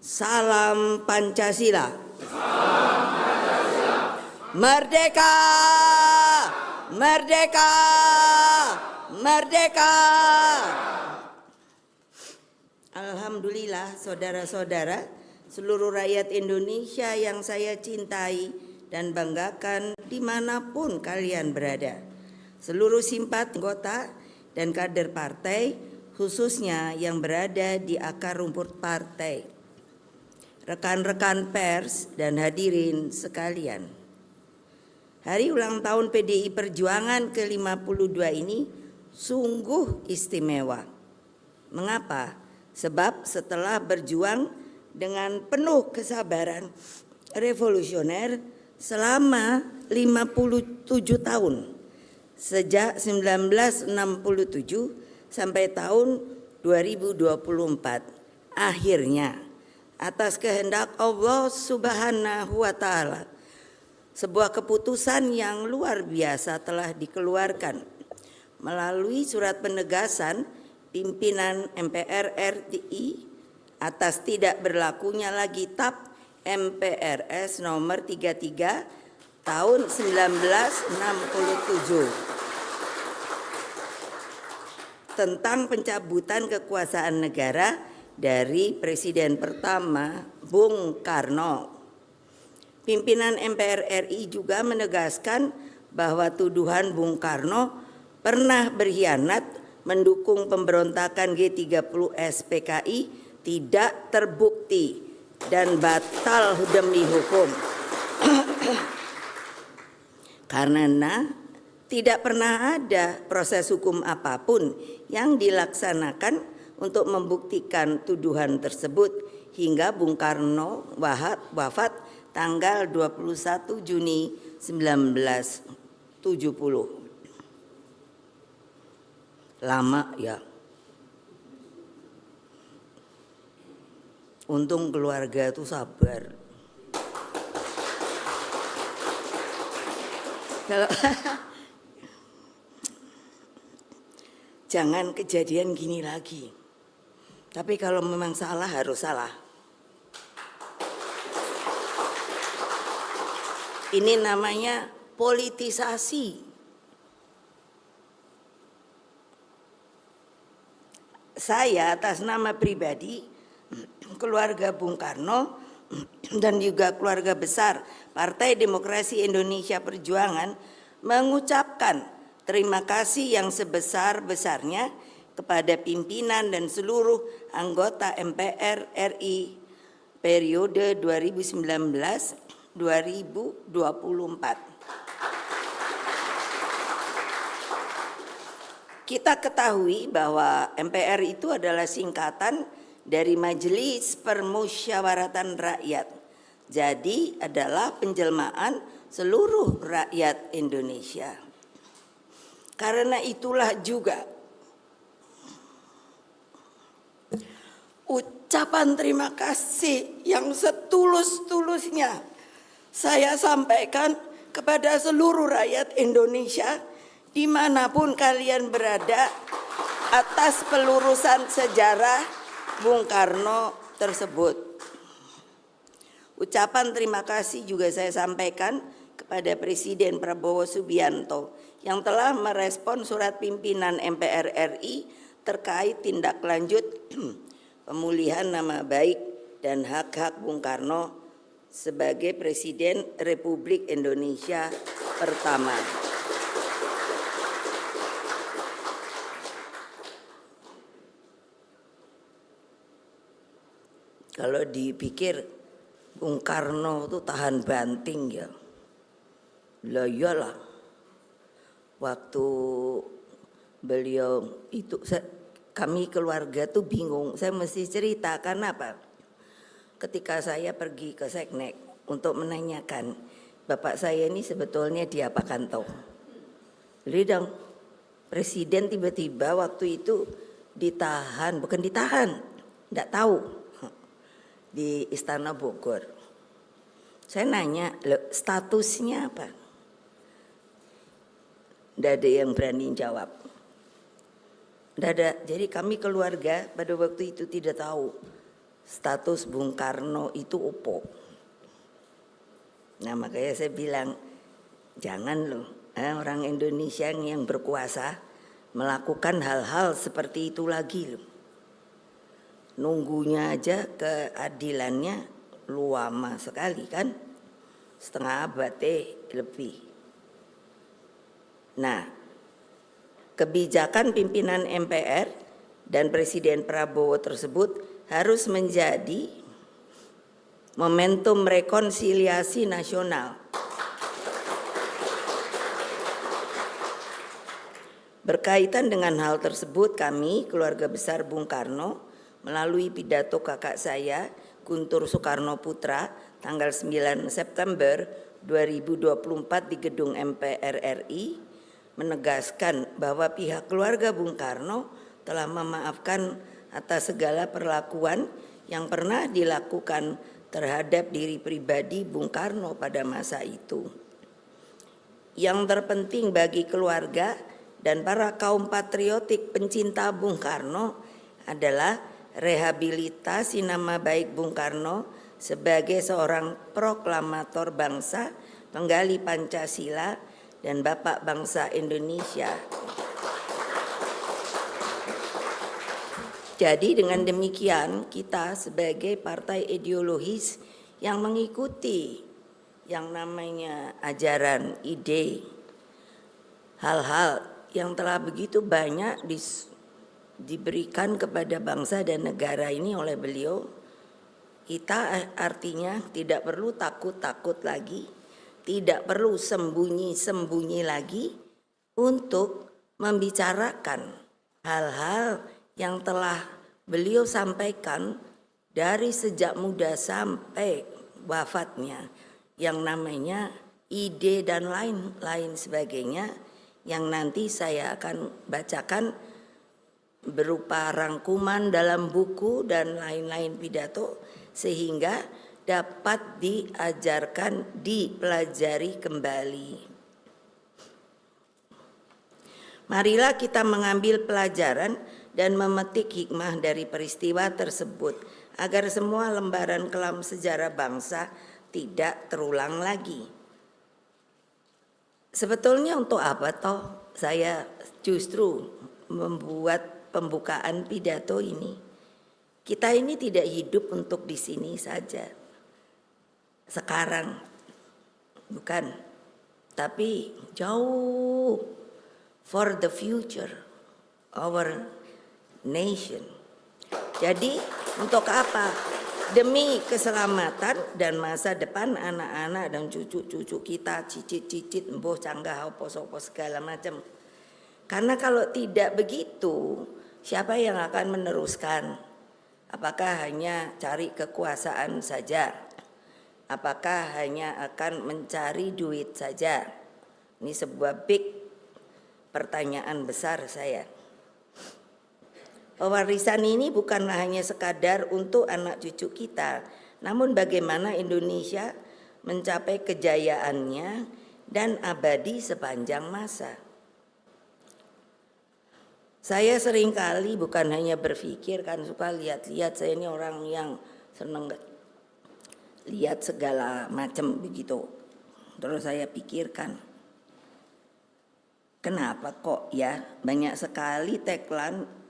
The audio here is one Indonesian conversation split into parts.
Salam Pancasila. Merdeka! Merdeka! Merdeka! Alhamdulillah saudara-saudara, seluruh rakyat Indonesia yang saya cintai dan banggakan dimanapun kalian berada. Seluruh simpati anggota dan kader partai, khususnya yang berada di akar rumput partai. Rekan-rekan pers dan hadirin sekalian. Hari ulang tahun PDI Perjuangan ke-52 ini sungguh istimewa. Mengapa? Sebab setelah berjuang dengan penuh kesabaran revolusioner selama 57 tahun, sejak 1967 sampai tahun 2024, akhirnya atas kehendak Allah Subhanahu wa Ta'ala, sebuah keputusan yang luar biasa telah dikeluarkan melalui surat penegasan pimpinan MPR RI atas tidak berlakunya lagi TAP MPRS nomor 33 tahun 1967 tentang pencabutan kekuasaan negara dari Presiden pertama Bung Karno. Pimpinan MPR RI juga menegaskan bahwa tuduhan Bung Karno pernah berkhianat mendukung pemberontakan G30S PKI tidak terbukti dan batal demi hukum. Karena tidak pernah ada proses hukum apapun yang dilaksanakan untuk membuktikan tuduhan tersebut hingga Bung Karno wafat tanggal 21 Juni 1970. Lama ya. Untung keluarga itu sabar. Kalau jangan kejadian gini lagi. Tapi kalau memang salah harus salah. Ini namanya politisasi. Saya atas nama pribadi, keluarga Bung Karno dan juga keluarga besar Partai Demokrasi Indonesia Perjuangan mengucapkan terima kasih yang sebesar-besarnya kepada pimpinan dan seluruh anggota MPR RI periode 2019-2024. Kita ketahui bahwa MPR itu adalah singkatan dari Majelis Permusyawaratan Rakyat. Jadi adalah penjelmaan seluruh rakyat Indonesia. Karena itulah juga ucapan terima kasih yang setulus-tulusnya saya sampaikan kepada seluruh rakyat Indonesia dimanapun kalian berada atas pelurusan sejarah Bung Karno tersebut. Ucapan terima kasih juga saya sampaikan kepada Presiden Prabowo Subianto yang telah merespon surat pimpinan MPR RI terkait tindak lanjut pemulihan nama baik dan hak-hak Bung Karno sebagai Presiden Republik Indonesia pertama. Kalau dipikir Bung Karno itu tahan banting ya. Lah iyalah. Waktu beliau itu kami keluarga tuh bingung. Saya mesti cerita karena apa? Ketika saya pergi ke Seknek untuk menanyakan bapak saya ini sebetulnya diapakan toh? Lidang presiden tiba-tiba waktu itu ditahan, bukan ditahan, enggak tahu, di Istana Bogor. Saya nanya, statusnya apa? Enggak ada yang berani jawab. Enggak ada. Jadi kami keluarga pada waktu itu tidak tahu status Bung Karno itu opo. Nah makanya saya bilang jangan loh orang Indonesia yang berkuasa melakukan hal-hal seperti itu lagi loh. Nunggunya aja keadilannya lama sekali kan, setengah abad lebih. Nah, kebijakan pimpinan MPR dan Presiden Prabowo tersebut harus menjadi momentum rekonsiliasi nasional. Berkaitan dengan hal tersebut, kami, keluarga besar Bung Karno, melalui pidato kakak saya, Guntur Soekarno Putra, tanggal 9 September 2024 di gedung MPR RI, menegaskan bahwa pihak keluarga Bung Karno telah memaafkan atas segala perlakuan yang pernah dilakukan terhadap diri pribadi Bung Karno pada masa itu. Yang terpenting bagi keluarga dan para kaum patriotik pencinta Bung Karno adalah rehabilitasi nama baik Bung Karno sebagai seorang proklamator bangsa, penggali Pancasila dan Bapak bangsa Indonesia. Jadi dengan demikian kita sebagai partai ideologis yang mengikuti yang namanya ajaran, ide, hal-hal yang telah begitu banyak diberikan kepada bangsa dan negara ini oleh beliau, kita artinya tidak perlu takut-takut lagi, tidak perlu sembunyi-sembunyi lagi untuk membicarakan hal-hal yang telah beliau sampaikan dari sejak muda sampai wafatnya, yang namanya ide dan lain-lain sebagainya, yang nanti saya akan bacakan berupa rangkuman dalam buku dan lain-lain pidato, sehingga dapat diajarkan, dipelajari kembali. Marilah kita mengambil pelajaran dan memetik hikmah dari peristiwa tersebut, agar semua lembaran kelam sejarah bangsa tidak terulang lagi. Sebetulnya untuk apa toh saya justru membuat pembukaan pidato ini? Kita ini tidak hidup untuk di sini saja, sekarang, bukan, tapi jauh for the future, our nation. Jadi untuk apa? Demi keselamatan dan masa depan anak-anak dan cucu-cucu kita, cicit-cicit, embuh, canggah, opo-opo segala macam. Karena kalau tidak begitu, siapa yang akan meneruskan? Apakah hanya cari kekuasaan saja? Apakah hanya akan mencari duit saja? Ini sebuah big pertanyaan besar saya. Pewarisan ini bukanlah hanya sekadar untuk anak cucu kita, namun bagaimana Indonesia mencapai kejayaannya dan abadi sepanjang masa. Saya seringkali bukan hanya berpikir, kan suka lihat-lihat, saya ini orang yang senang lihat segala macam begitu. Terus saya pikirkan, kenapa kok ya banyak sekali tagline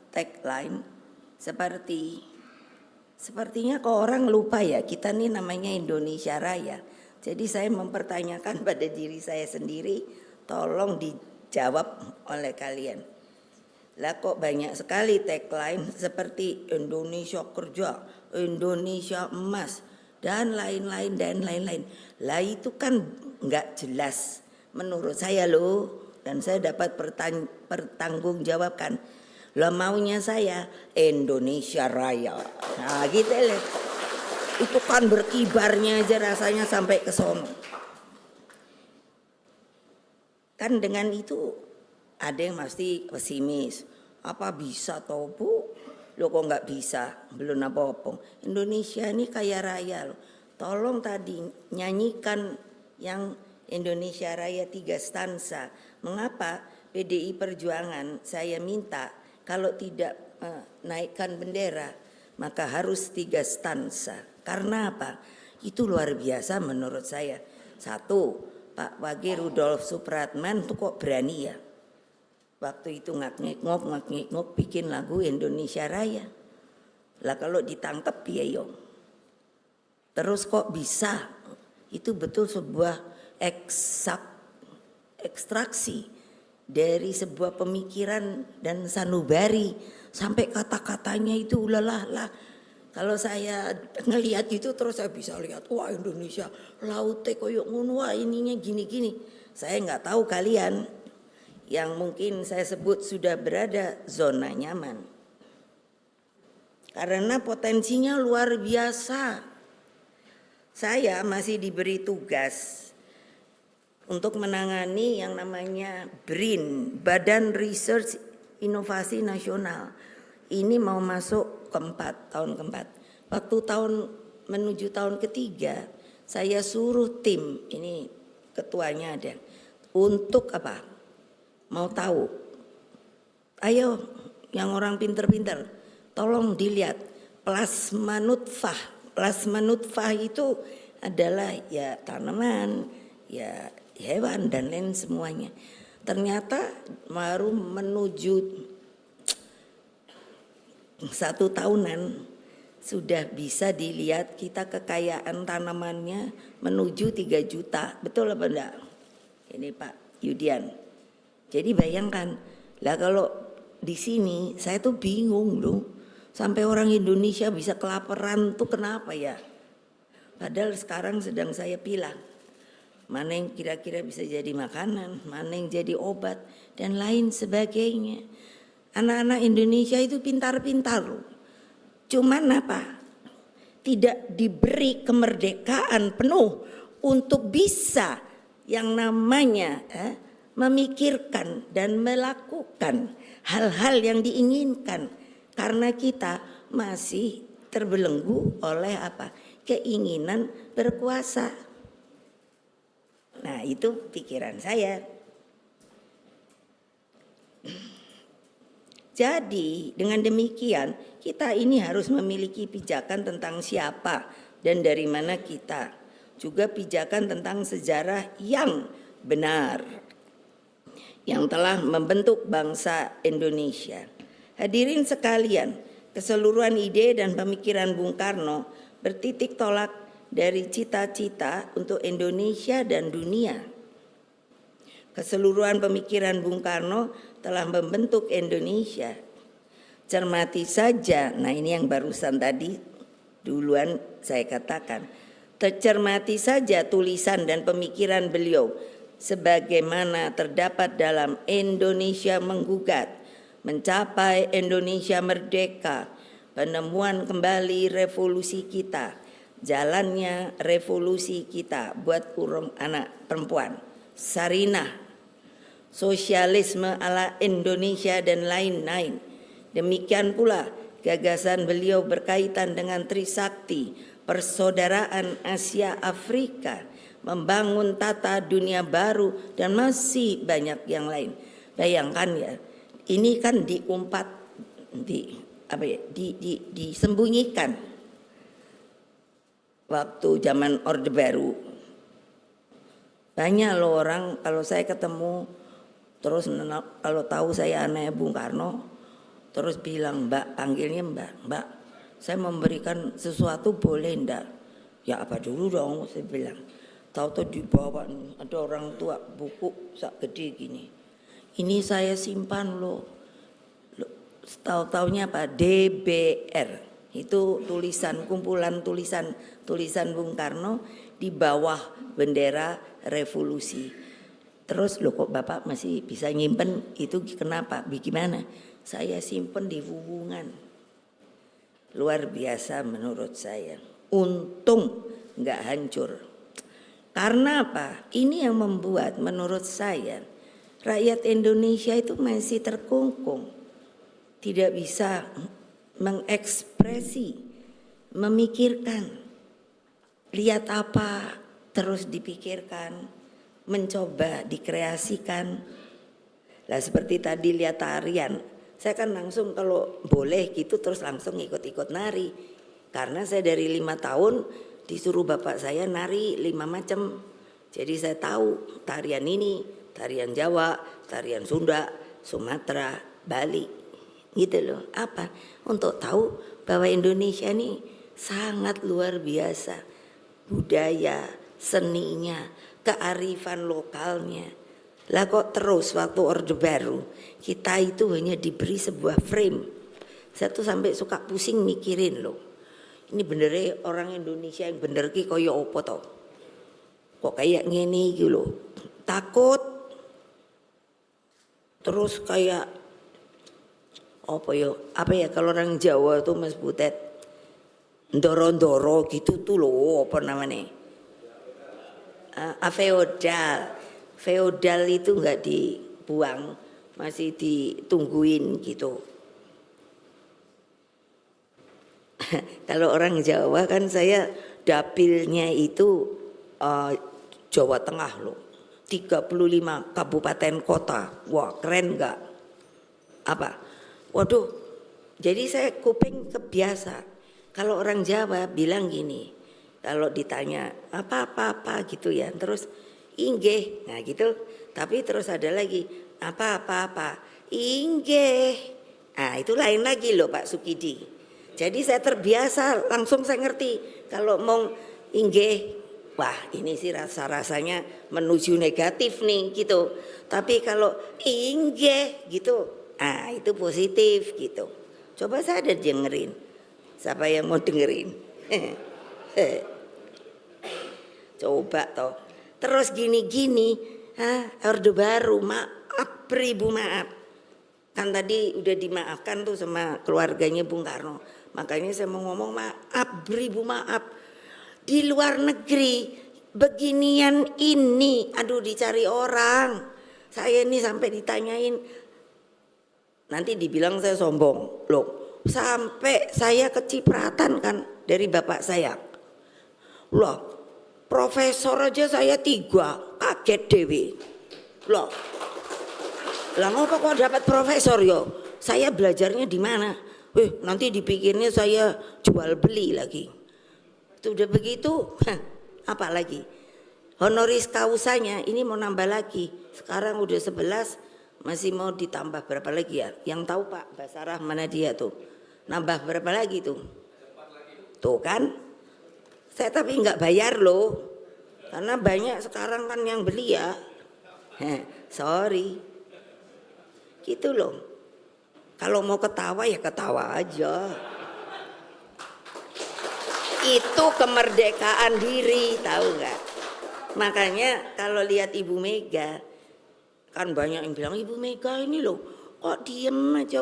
sepertinya kok orang lupa ya, kita nih namanya Indonesia Raya. Jadi saya mempertanyakan pada diri saya sendiri, tolong dijawab oleh kalian. Lah kok banyak sekali tagline seperti Indonesia Kerja, Indonesia Emas, dan lain-lain dan lain-lain. Lah itu kan nggak jelas menurut saya loh, dan saya dapat pertanggungjawabkan. Lah maunya saya Indonesia Raya. Nah gitu loh. Itu kan berkibarnya aja rasanya sampai ke sono. Kan dengan itu ada yang pasti pesimis. Apa bisa toh Bu? Lo kok nggak bisa? Belum apa-apa. Indonesia ini kaya raya loh. Tolong tadi nyanyikan yang Indonesia Raya 3 stansa. Mengapa PDI Perjuangan saya minta kalau tidak naikkan bendera, maka harus 3 stansa. Karena apa? Itu luar biasa menurut saya. Satu, Pak Wage Rudolf Supratman tuh kok berani ya. Waktu itu ngak-ngik-ngok bikin lagu Indonesia Raya. Lah kalau ditangkap ya yo. Terus kok bisa? Itu betul sebuah ekstraksi dari sebuah pemikiran dan sanubari sampai kata-katanya itu ulalah lah. Kalau saya ngelihat itu terus saya bisa lihat, wah Indonesia laute koyok ngono, wah ininya gini-gini. Saya nggak tahu kalian yang mungkin saya sebut sudah berada zona nyaman. Karena potensinya luar biasa. Saya masih diberi tugas untuk menangani yang namanya BRIN, Badan Research Inovasi Nasional. Ini mau masuk tahun keempat. Waktu menuju tahun ketiga, saya suruh tim, ini ketuanya ada, untuk apa? Mau tahu? Ayo, yang orang pinter-pinter, tolong dilihat plasma nutfah. Plasma nutfah itu adalah ya tanaman, ya hewan dan lain semuanya. Ternyata baru menuju 1 tahunan sudah bisa dilihat kita kekayaan tanamannya menuju 3 juta. Betul apa enggak? Ini Pak Yudian. Jadi bayangkan, lah kalau di sini saya tuh bingung loh. Sampai orang Indonesia bisa kelaparan tuh kenapa ya? Padahal sekarang sedang saya pilah. Mana yang kira-kira bisa jadi makanan, mana yang jadi obat, dan lain sebagainya. Anak-anak Indonesia itu pintar-pintar loh. Cuman apa? Tidak diberi kemerdekaan penuh untuk bisa yang namanya memikirkan dan melakukan hal-hal yang diinginkan. Karena kita masih terbelenggu oleh apa? Keinginan berkuasa. Nah, itu pikiran saya. Jadi, dengan demikian kita ini harus memiliki pijakan tentang siapa dan dari mana kita. Juga pijakan tentang sejarah yang benar yang telah membentuk bangsa Indonesia. Hadirin sekalian, keseluruhan ide dan pemikiran Bung Karno bertitik tolak dari cita-cita untuk Indonesia dan dunia. Keseluruhan pemikiran Bung Karno telah membentuk Indonesia. Cermati saja, nah ini yang barusan tadi duluan saya katakan. Tercermati saja tulisan dan pemikiran beliau sebagaimana terdapat dalam Indonesia Menggugat, Mencapai Indonesia Merdeka, Penemuan Kembali Revolusi Kita, Jalannya Revolusi Kita buat kurung anak perempuan, Sarinah, Sosialisme ala Indonesia dan lain-lain. Demikian pula gagasan beliau berkaitan dengan Trisakti, persaudaraan Asia Afrika, membangun tata dunia baru dan masih banyak yang lain. Bayangkan ya, ini kan diumpat, disembunyikan waktu zaman Orde Baru. Banyak loh orang kalau saya ketemu terus kalau tahu saya anaknya Bung Karno terus bilang, Mbak, panggilnya Mbak, saya memberikan sesuatu boleh enggak? Ya apa dulu dong, saya bilang. Tahu-tahu dibawa ada orang tua buku sak gede gini. Ini saya simpan loh. Tahu-taunya apa? DBR. Itu tulisan, kumpulan tulisan Bung Karno di bawah bendera revolusi. Terus loh kok Bapak masih bisa nyimpen itu kenapa? Bagaimana? Saya simpen di hubungan. Luar biasa menurut saya. Untung nggak hancur. Karena apa? Ini yang membuat menurut saya rakyat Indonesia itu masih terkungkung. Tidak bisa mengekspresi, memikirkan. Lihat apa terus dipikirkan, mencoba dikreasikan. Lah seperti tadi lihat tarian, Saya kan langsung kalau boleh gitu terus langsung ikut-ikut nari. Karena saya dari 5 tahun disuruh bapak saya nari 5 macam. Jadi saya tahu tarian ini, tarian Jawa, tarian Sunda, Sumatera, Bali. Gitu loh. Apa? Untuk tahu bahwa Indonesia ini sangat luar biasa. Budaya, seninya, kearifan lokalnya. Lah kok terus waktu Orde Baru kita itu hanya diberi sebuah frame. Saya tuh sampai suka pusing mikirin loh. Ini benernya orang Indonesia yang bener ki koyo opo to? Kok kayak ngene iki lho. Takut. Terus kayak apa ya kalau orang Jawa tuh Mas Butet ndoro-ndoro gitu tuh loh apa namanya? Feodal. Feodal itu enggak dibuang, masih ditungguin gitu. Kalau orang Jawa kan saya dapilnya itu Jawa Tengah loh. 35 kabupaten kota. Wah, keren enggak? Apa? Waduh. Jadi saya kuping kebiasa. Kalau orang Jawa bilang gini, kalau ditanya apa-apa gitu ya, terus inggih, nah gitu. Tapi terus ada lagi apa-apa, inggih. Nah itu lain lagi loh Pak Sukidi. Jadi saya terbiasa langsung saya ngerti kalau mau inggih, wah ini sih rasanya menuju negatif nih gitu. Tapi kalau inggih gitu, nah itu positif gitu. Coba saya ada dengerin. Siapa yang mau dengerin? Coba toh. Terus gini-gini, Orde Baru, maaf beribu maaf. Kan tadi udah dimaafkan tuh sama keluarganya Bung Karno. Makanya saya mau ngomong maaf beribu maaf. Di luar negeri beginian ini, aduh dicari orang. Saya ini sampai ditanyain, nanti dibilang saya sombong. Loh, sampai saya kecipratan kan dari bapak saya. Loh, profesor aja saya 3, kaget dewi. Loh, lah ngapa kok dapat profesor yo? Saya belajarnya di mana? Nanti dipikirnya saya jual beli lagi. Itu udah begitu, apa lagi? Honoris causanya ini mau nambah lagi. Sekarang udah 11, masih mau ditambah berapa lagi ya? Yang tahu Pak Basarah mana dia tuh? Nambah berapa lagi tuh? Tuh kan? Saya tapi nggak bayar loh, karena banyak sekarang kan yang beli ya. Sorry, gitu loh. Kalau mau ketawa ya ketawa aja. Itu kemerdekaan diri, tahu nggak? Makanya kalau lihat Ibu Mega, kan banyak yang bilang Ibu Mega ini loh, kok diem aja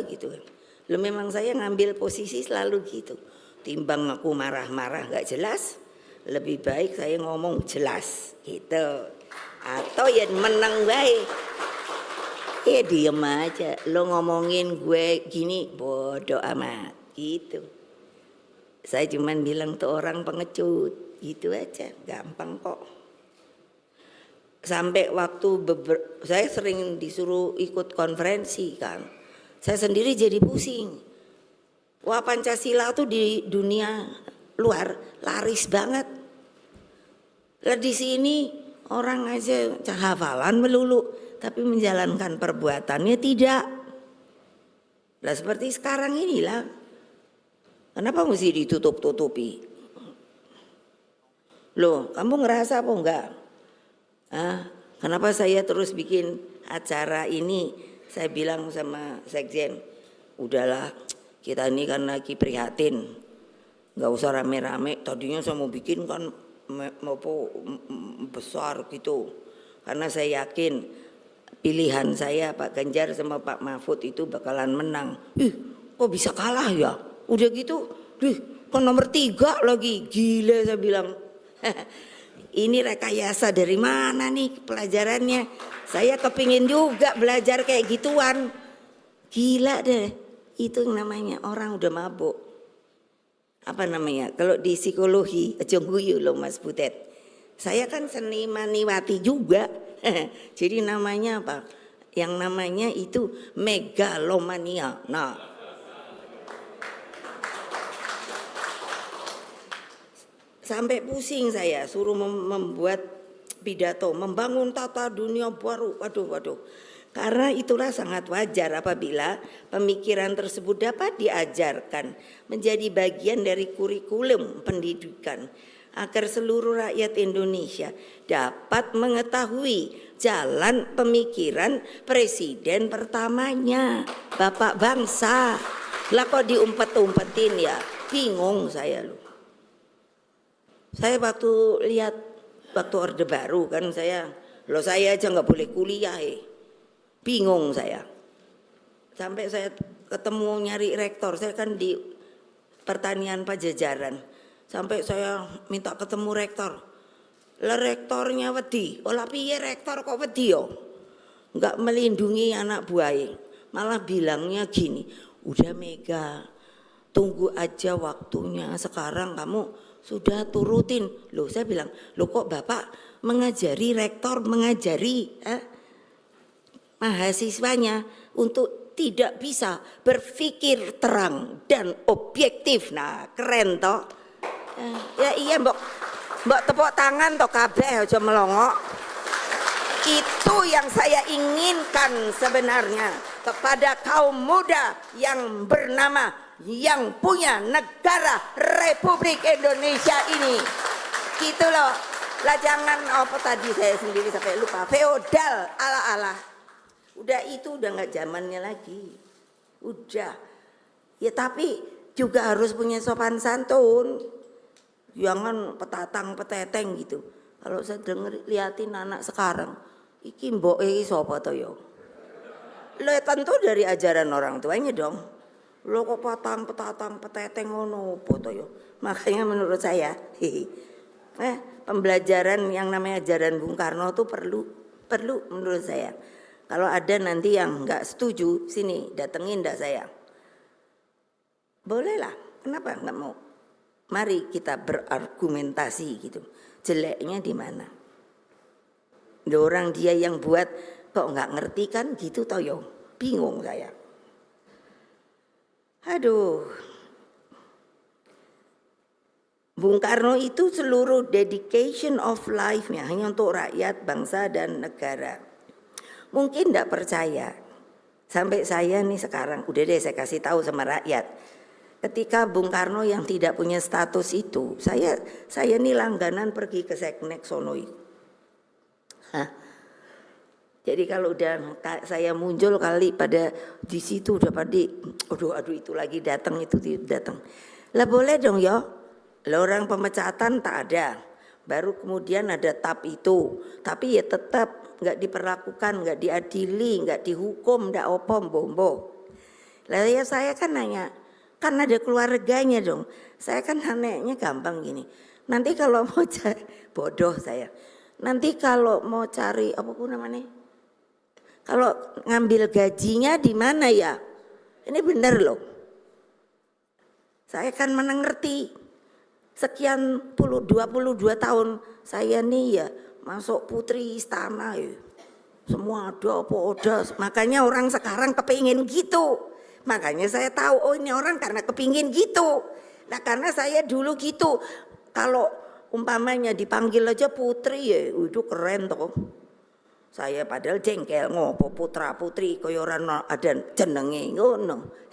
gitu kan. Loh memang saya ngambil posisi selalu gitu. Timbang aku marah-marah gak jelas, lebih baik saya ngomong jelas gitu. Atau ya menang baik, ya diem aja. Lo ngomongin gue gini bodoh amat gitu. Saya cuman bilang tuh orang pengecut gitu aja, gampang kok. Sampai waktu saya sering disuruh ikut konferensi kan, saya sendiri jadi pusing. Wah Pancasila tuh di dunia luar laris banget. Lah di sini orang aja hafalan melulu, tapi menjalankan perbuatannya tidak. Lah seperti sekarang inilah. Kenapa mesti ditutup-tutupi? Loh, kamu ngerasa apa enggak? Kenapa saya terus bikin acara ini? Saya bilang sama Sekjen, udahlah. Kita ini kan lagi prihatin, nggak usah rame-rame. Tadinya saya mau bikin kan besar gitu, karena saya yakin pilihan saya Pak Ganjar sama Pak Mahfud itu bakalan menang. Kok bisa kalah ya? Udah gitu, kok nomor 3 lagi, gila saya bilang. Ini rekayasa dari mana nih pelajarannya? Saya kepingin juga belajar kayak gituan, gila deh. Itu namanya orang udah mabuk. Apa namanya? Kalau di psikologi, aja guyu loh Mas Butet. Saya kan seniman niwati juga. Jadi namanya apa? yang namanya itu megalomania. Nah, sampai pusing saya suruh membuat pidato membangun tata dunia baru. Waduh. Karena itulah sangat wajar apabila pemikiran tersebut dapat diajarkan menjadi bagian dari kurikulum pendidikan agar seluruh rakyat Indonesia dapat mengetahui jalan pemikiran presiden pertamanya, Bapak bangsa. Lah kok diumpet-umpetin ya? Bingung saya loh. Saya waktu lihat waktu Orde Baru kan saya aja nggak boleh kuliah bingung saya. Sampai saya ketemu nyari rektor, saya kan di Pertanian Pajajaran. Sampai saya minta ketemu rektor. Lah rektornya wedi. Olah piye rektor kok wedi yo? Enggak melindungi anak buahnya. Malah bilangnya gini, udah Mega, tunggu aja waktunya. Sekarang kamu sudah turutin. Loh saya bilang, loh kok Bapak mengajari rektor, mengajari mahasiswanya untuk tidak bisa berpikir terang dan objektif. Nah keren toh. Ya iya mbok tepuk tangan toh kabeh aja melongok. Itu yang saya inginkan sebenarnya kepada kaum muda yang bernama, yang punya negara Republik Indonesia ini. Gitu loh. Lah jangan apa tadi saya sendiri sampai lupa, feodal ala-ala. Udah itu udah nggak zamannya lagi. Udah. Ya tapi juga harus punya sopan santun. Jangan petatang peteteng gitu. Kalau saya denger liatin anak sekarang, iki mbok iki sapa to yo? Lah tentu dari ajaran orang tuanya dong. Lo kok petatang peteteng ngono apa to yo? Makanya menurut saya, pembelajaran yang namanya ajaran Bung Karno itu perlu menurut saya. Kalau ada nanti yang nggak setuju, sini datengin dah saya. Bolehlah, kenapa nggak mau? Mari kita berargumentasi gitu. Jeleknya di mana? Orang dia yang buat kok nggak ngerti kan gitu toh yo. Bingung saya. Aduh. Bung Karno itu seluruh dedication of life-nya hanya untuk rakyat, bangsa dan negara. Mungkin tidak percaya. Sampai saya nih sekarang, udah deh saya kasih tahu sama rakyat. Ketika Bung Karno yang tidak punya status itu, saya nih langganan pergi ke Seknek Sonoi. Jadi kalau udah saya muncul kali pada di situ udah pada, aduh itu lagi datang itu datang. Lah boleh dong ya, lah orang pemecatan tak ada. Baru kemudian ada TAP itu, tapi ya tetap nggak diperlakukan, nggak diadili, nggak dihukum, nggak opom bombo. Lah ya saya kan nanya, kan ada keluarganya dong. Saya kan anehnya gampang gini. Nanti kalau mau cari, bodoh saya. Nanti kalau mau cari apa pun namanya, kalau ngambil gajinya di mana ya? Ini benar loh. Saya kan mana ngerti. Sekian 22 tahun saya nih ya masuk putri istana ya. Semua ada apa ada. Makanya orang sekarang kepingin gitu. Makanya saya tahu oh ini orang karena kepingin gitu. Nah karena saya dulu gitu. Kalau umpamanya dipanggil aja putri ya itu keren toh. Saya padahal jengkel ngopo putra putri kaya ora ada jenenge ngono.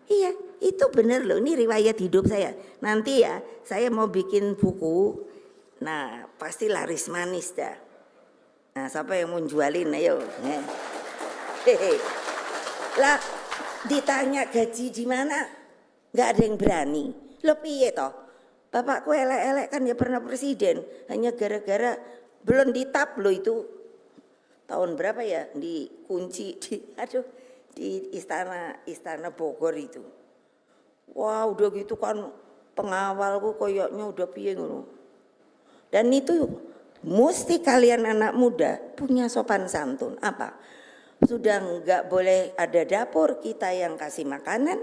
Iya, itu benar loh. Ini riwayat hidup saya. Nanti ya, saya mau bikin buku. Nah, pasti laris manis dah. Nah, siapa yang mau jualin? Ayo. Lah, ditanya gaji di mana? Nggak ada yang berani. Lo piye toh? Bapakku elek-elek kan ya pernah presiden. Hanya gara-gara belum ditap lo itu. Tahun berapa ya? Dikunci di istana Bogor itu. Wah udah gitu kan pengawalku koyoknya udah piye ngono. Dan itu mesti kalian anak muda punya sopan santun. Apa? Sudah enggak boleh ada dapur kita yang kasih makanan.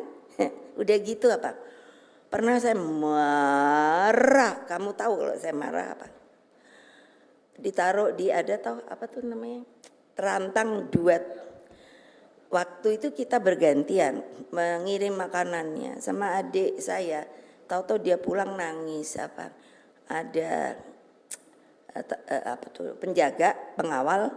Udah gitu apa? Pernah saya marah. Kamu tahu kalau saya marah apa? Ditaruh di ada tahu apa tuh namanya? terantang dua. Waktu itu kita bergantian mengirim makanannya sama adik saya. Tahu-tahu dia pulang nangis apa? Ada apa tuh penjaga pengawal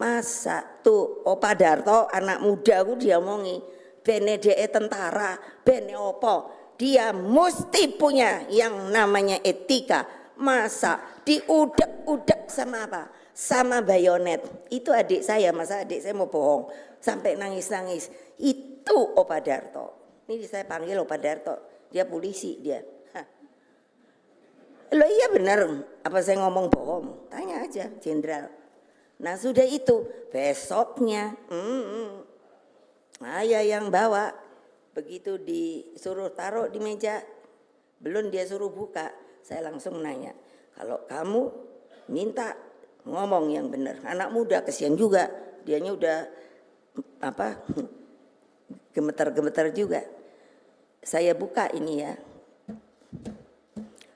masa tuh Opa Darto anak muda aku dia omongi bene tentara bene opo dia mesti punya yang namanya etika, masa diudek-udek sama apa sama bayonet. Itu adik saya, masa adik saya mau bohong sampai nangis-nangis. Itu Opa Darto. Ini saya panggil Opa Darto, dia polisi dia. Loh iya benar, apa saya ngomong bohong? Tanya aja jenderal. Nah sudah itu besoknya saya yang bawa. Begitu disuruh taruh di meja, belum dia suruh buka, saya langsung nanya, kalau kamu minta ngomong yang benar. Anak muda kesian juga, dianya udah apa gemeter-gemeter juga. Saya buka ini ya.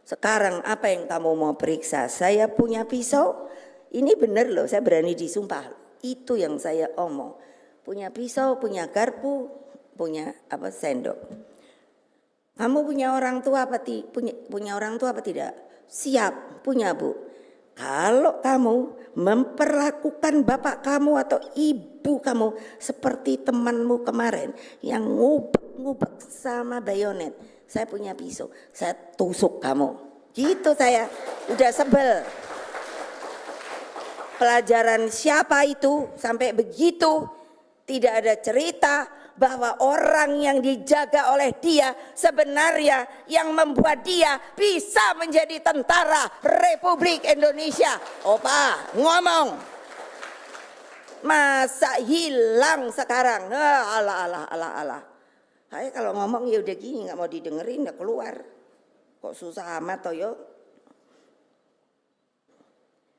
Sekarang apa yang kamu mau periksa? Saya punya pisau. Ini benar loh, saya berani disumpah. Itu yang saya omong. Punya pisau, punya garpu, punya apa sendok. Kamu punya orang tua apa punya orang tua apa tidak? Siap, punya Bu. Kalau kamu memperlakukan bapak kamu atau ibu kamu seperti temanmu kemarin yang ngubek-ngubek sama bayonet, saya punya pisau, saya tusuk kamu. Gitu saya, udah sebel. Pelajaran siapa itu sampai begitu? Tidak ada cerita bahwa orang yang dijaga oleh dia sebenarnya yang membuat dia bisa menjadi tentara Republik Indonesia. Opa ngomong, masa hilang sekarang? Alah. Saya kalau ngomong ya udah gini, nggak mau didengerin, nggak keluar. Kok susah amat toh yo?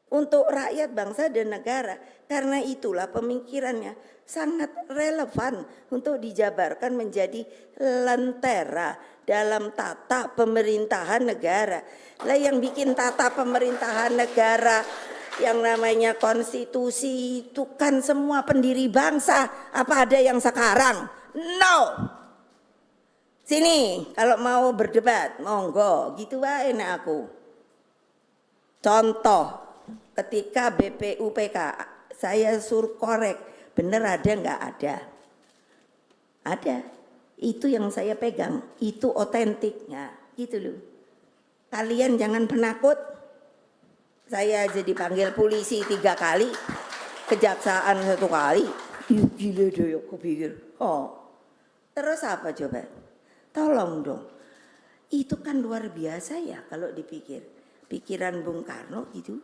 Untuk rakyat, bangsa dan negara. Karena itulah pemikirannya sangat relevan untuk dijabarkan menjadi lentera dalam tata pemerintahan negara. Lah yang bikin tata pemerintahan negara yang namanya konstitusi itu kan semua pendiri bangsa. Apa ada yang sekarang? No. Sini kalau mau berdebat monggo, gitu wae nek aku. Contoh ketika BPUPK saya suruh korek, bener ada nggak ada? Ada. Itu yang saya pegang, itu otentiknya, gitu loh. Kalian jangan penakut. Saya jadi panggil polisi 3 kali, kejaksaan 1 kali. Gila deh, aku pikir. Oh, terus apa coba? Tolong dong. Itu kan luar biasa ya kalau dipikir. Pikiran Bung Karno gitu.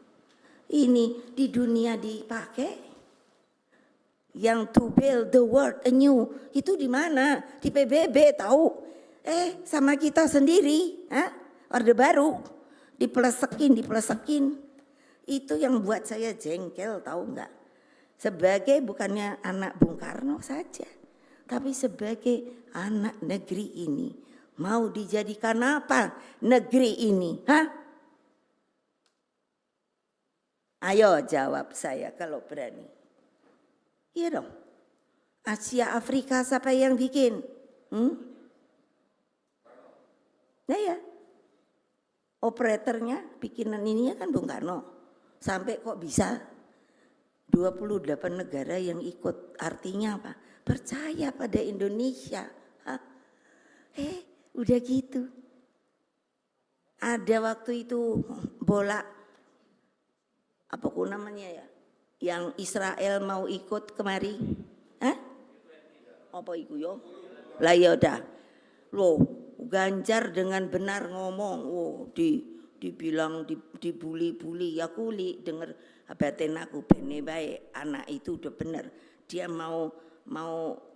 Ini di dunia dipakai. Yang to build the world anew itu di mana? Di PBB tahu? Sama kita sendiri, Orde Baru dipelesekin. Itu yang buat saya jengkel, tahu nggak? Sebagai bukannya anak Bung Karno saja, tapi sebagai anak negeri ini mau dijadikan apa negeri ini? Ayo jawab saya kalau berani. Iya dong. Asia Afrika siapa yang bikin? Nah ya. Operatornya bikinan ininya kan Bung Karno. Sampai kok bisa 28 negara yang ikut. Artinya apa? Percaya pada Indonesia. Udah gitu. Ada waktu itu bola apa namanya ya? Yang Israel mau ikut kemari. Apa iku yo? Lah ya udah. Loh, Ganjar dengan benar ngomong, dibilang dibuli-buli, ya kuli denger batin aku bene bae, anak itu udah bener. Dia mau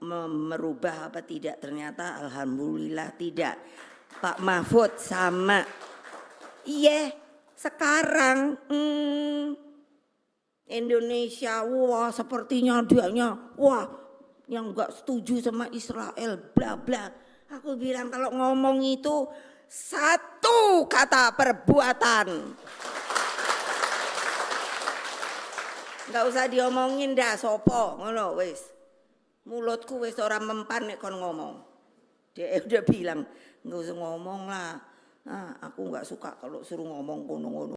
merubah apa tidak, ternyata alhamdulillah tidak. Pak Mahfud sama. Iya, sekarang Indonesia, wah sepertinya dianya, wah yang enggak setuju sama Israel, bla bla. Aku bilang kalau ngomong itu satu kata perbuatan. Nggak usah diomongin dah sopo ngono wis. Mulutku wis ora mempan nek kon ngomong. Dia udah bilang nggak usah ngomong lah. Nah, aku nggak suka kalau suruh ngomong ngono-ngono.